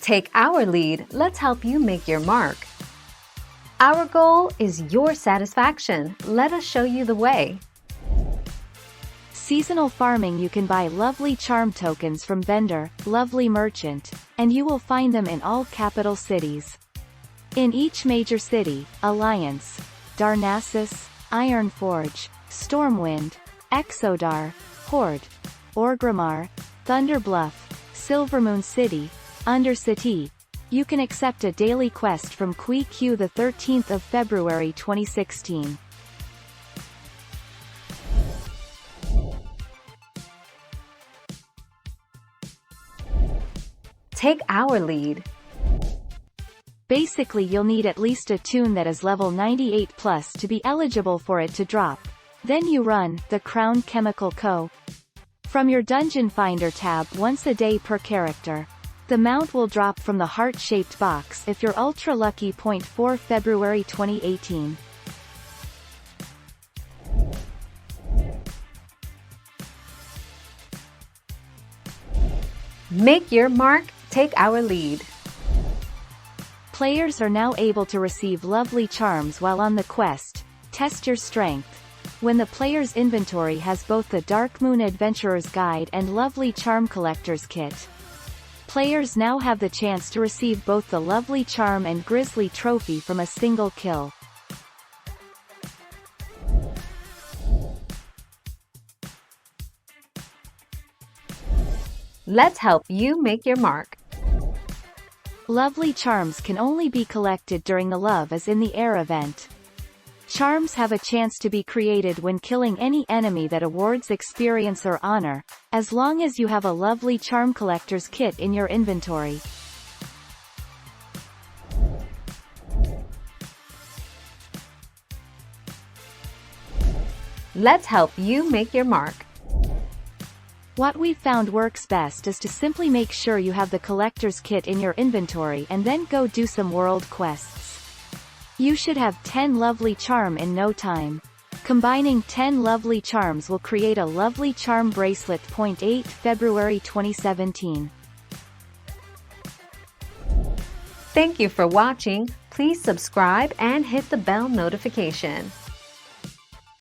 Take our lead, let's help you make your mark. Our goal is your satisfaction. Let us show you the way. Seasonal farming. You can buy lovely charm tokens from vendor, lovely merchant, and you will find them in all capital cities. In each major city, Alliance, Darnassus, Ironforge, Stormwind, Exodar, Horde, Orgrimmar, Thunderbluff, Silvermoon City, Undercity, you can accept a daily quest from QQ the 13th of February 2016. Take our lead. Basically, you'll need at least a toon that is level 98 plus to be eligible for it to drop. Then you run the Crown Chemical Co. from your Dungeon Finder tab once a day per character. The mount will drop from the heart-shaped box if you're ultra lucky. 4 February 2018. Make your mark, take our lead. Players are now able to receive lovely charms while on the quest. Test your strength. When the player's inventory has both the Darkmoon Adventurer's Guide and lovely Charm Collector's Kit. Players now have the chance to receive both the lovely charm and Grizzly trophy from a single kill. Let's help you make your mark. Lovely charms can only be collected during the Love is in the Air event. Charms have a chance to be created when killing any enemy that awards experience or honor, as long as you have a lovely charm collector's kit in your inventory. Let's help you make your mark. What we've found works best is to simply make sure you have the collector's kit in your inventory and then go do some world quests. You should have 10 lovely charm in no time. Combining 10 lovely charms will create a lovely charm bracelet. 8 February 2017. Thank you for watching. Please subscribe and hit the bell notification.